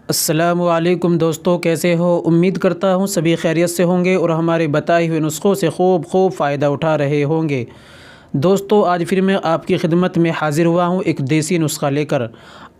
अस्सलामुअलैकुम दोस्तों, कैसे हो। उम्मीद करता हूँ सभी खैरियत से होंगे और हमारे बताए हुए नुस्ख़ों से खूब फ़ायदा उठा रहे होंगे। दोस्तों, आज फिर मैं आपकी खिदमत में हाज़िर हुआ हूँ एक देसी नुस्ख़ा लेकर।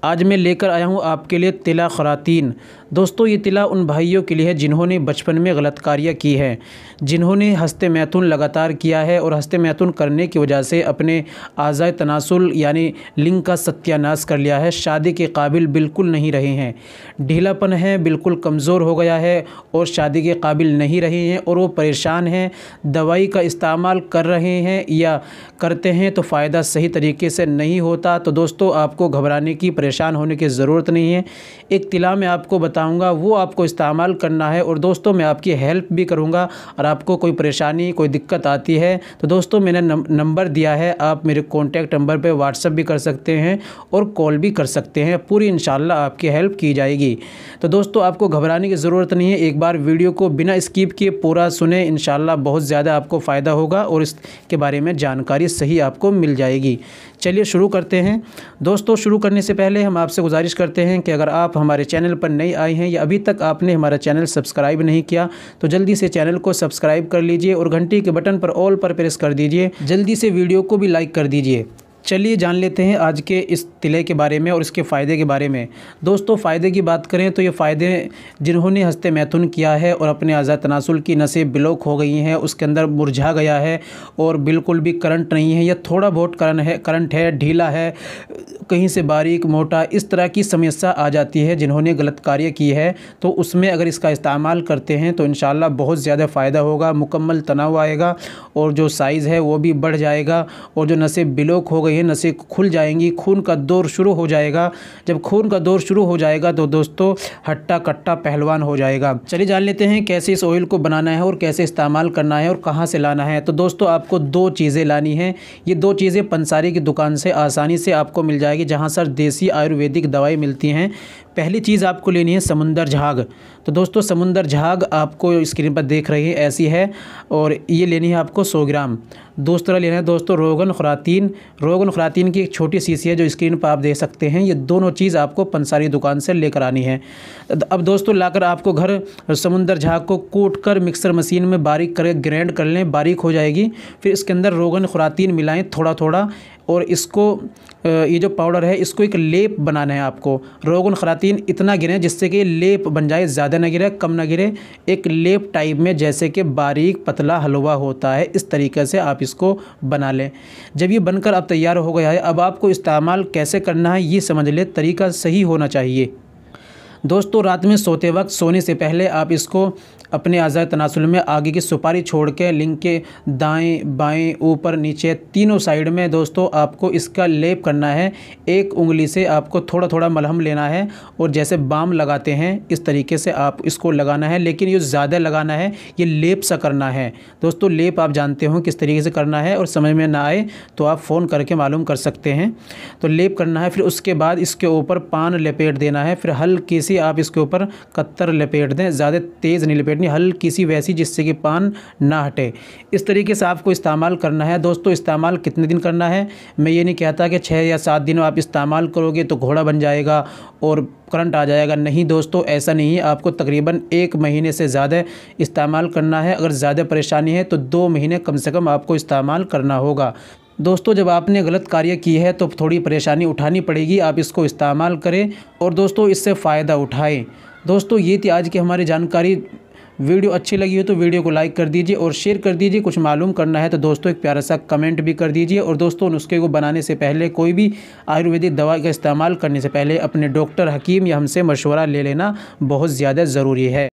आज मैं लेकर आया हूँ आपके लिए तिला ख़ुरातीन। दोस्तों, ये तिला उन भाइयों के लिए है जिन्होंने बचपन में गलतकारियाँ की हैं, जिन्होंने हस्ते मैथुन लगातार किया है और हस्ते मैथुन करने की वजह से अपने आज़ाए तनासुल यानी लिंग का सत्यानाश कर लिया है। शादी के काबिल बिल्कुल नहीं रहे हैं, ढीलापन है, बिल्कुल कमज़ोर हो गया है और शादी के काबिल नहीं रहे हैं और वो परेशान हैं। दवाई का इस्तेमाल कर रहे हैं या करते हैं तो फ़ायदा सही तरीके से नहीं होता। तो दोस्तों, आपको घबराने की, परेशान होने की ज़रूरत नहीं है। एक तिला मैं आपको बताऊंगा, वो आपको इस्तेमाल करना है और दोस्तों मैं आपकी हेल्प भी करूंगा। और आपको कोई परेशानी, कोई दिक्कत आती है तो दोस्तों मैंने नंबर दिया है, आप मेरे कॉन्टैक्ट नंबर पे व्हाट्सअप भी कर सकते हैं और कॉल भी कर सकते हैं। पूरी इंशाल्लाह आपकी हेल्प की जाएगी। तो दोस्तों, आपको घबराने की ज़रूरत नहीं है। एक बार वीडियो को बिना स्किप किए पूरा सुने, इंशाल्लाह बहुत ज़्यादा आपको फ़ायदा होगा और इसके बारे में जानकारी सही आपको मिल जाएगी। चलिए शुरू करते हैं। दोस्तों, शुरू करने से पहले हम आपसे गुजारिश करते हैं कि अगर आप हमारे चैनल पर नए आए हैं या अभी तक आपने हमारा चैनल सब्सक्राइब नहीं किया तो जल्दी से चैनल को सब्सक्राइब कर लीजिए और घंटी के बटन पर ऑल पर प्रेस कर दीजिए। जल्दी से वीडियो को भी लाइक कर दीजिए। चलिए जान लेते हैं आज के इस तिले के बारे में और इसके फ़ायदे के बारे में। दोस्तों, फ़ायदे की बात करें तो ये फ़ायदे, जिन्होंने हस्ते मैथुन किया है और अपने आज़ाद तनासुल की नसें ब्लॉक हो गई हैं, उसके अंदर मुरझा गया है और बिल्कुल भी करंट नहीं है या थोड़ा बहुत करंट है, ढीला है, कहीं से बारीक मोटा, इस तरह की समस्या आ जाती है, जिन्होंने गलत कार्य की है तो उसमें अगर इसका इस्तेमाल करते हैं तो इंशाल्लाह बहुत ज़्यादा फ़ायदा होगा। मुकम्मल तनाव आएगा और जो साइज़ है वो भी बढ़ जाएगा और जो नसें ब्लॉक हो गई हैं, नसें खुल जाएंगी, खून का दौर शुरू हो जाएगा। जब खून का दौर शुरू हो जाएगा तो दोस्तों हट्टा कट्टा पहलवान हो जाएगा। चलिए जान लेते हैं कैसे इस ऑयल को बनाना है और कैसे इस्तेमाल करना है और कहाँ से लाना है। तो दोस्तों, आपको दो चीज़ें लानी हैं। ये दो चीज़ें पंसारी की दुकान से आसानी से आपको मिल जाएगी, जहाँ सर देसी आयुर्वेदिक दवाई मिलती हैं। पहली चीज़ आपको लेनी है समुंदर झाग। तो दोस्तों, समुंदर झाग आपको स्क्रीन पर देख रहे हैं ऐसी है और ये लेनी है आपको 100 ग्राम। दूसरा लेना है दोस्तों रोगन ख़ुरातीन। रोगन ख़ुरातीन की एक छोटी शीशी है जो स्क्रीन पर आप देख सकते हैं। ये दोनों चीज़ आपको पंसारी दुकान से लेकर आनी है। अब दोस्तों, लाकर आपको घर समुंदर झाग को कूट कर मिक्सर मशीन में बारीक कर ग्राइंड कर लें, बारीक हो जाएगी। फिर इसके अंदर रोगन ख़ुरातीन मिलाएं थोड़ा थोड़ा और इसको, ये जो पाउडर है, इसको एक लेप बनाना है आपको। रोगन ख़ुरातीन इतना गिरे जिससे कि लेप बन जाए, ज़्यादा ना गिरे, कम ना गिरे, एक लेप टाइप में, जैसे कि बारीक पतला हलवा होता है, इस तरीके से आप इसको बना लें। जब ये बनकर अब तैयार हो गया है, अब आपको इस्तेमाल कैसे करना है ये समझ ले, तरीका सही होना चाहिए। दोस्तों, रात में सोते वक्त, सोने से पहले आप इसको अपने आज़ाए तनासुल में आगे की सुपारी छोड़ के लिंग के दाएं बाएं ऊपर नीचे तीनों साइड में दोस्तों आपको इसका लेप करना है। एक उंगली से आपको थोड़ा थोड़ा मलहम लेना है और जैसे बाम लगाते हैं इस तरीके से आप इसको लगाना है, लेकिन ये ज़्यादा लगाना है, ये लेप सा करना है। दोस्तों, लेप आप जानते हो किस तरीके से करना है और समझ में ना आए तो आप फ़ोन करके मालूम कर सकते हैं। तो लेप करना है, फिर उसके बाद इसके ऊपर पान लपेट देना है। फिर हल्की सी आप इसके ऊपर कत्तर लपेट दें, ज़्यादा तेज़ नहीं लपेटनी, हल्की सी वैसी जिससे कि पान ना हटे। इस तरीके से आपको इस्तेमाल करना है। दोस्तों, इस्तेमाल कितने दिन करना है, मैं ये नहीं कहता कि 6 या 7 दिन आप इस्तेमाल करोगे तो घोड़ा बन जाएगा और करंट आ जाएगा। नहीं दोस्तों, ऐसा नहीं है। आपको तकरीबन 1 महीने से ज़्यादा इस्तेमाल करना है। अगर ज़्यादा परेशानी है तो 2 महीने कम से कम आपको इस्तेमाल करना होगा। दोस्तों, जब आपने गलत कार्य की है तो थोड़ी परेशानी उठानी पड़ेगी, आप इसको इस्तेमाल करें और दोस्तों इससे फ़ायदा उठाएं। दोस्तों, ये थी आज की हमारी जानकारी। वीडियो अच्छी लगी हो तो वीडियो को लाइक कर दीजिए और शेयर कर दीजिए। कुछ मालूम करना है तो दोस्तों एक प्यारा सा कमेंट भी कर दीजिए। और दोस्तों, नुस्खे को बनाने से पहले, कोई भी आयुर्वेदिक दवा का इस्तेमाल करने से पहले अपने डॉक्टर, हकीम या हमसे मशवरा ले लेना बहुत ज़्यादा ज़रूरी है।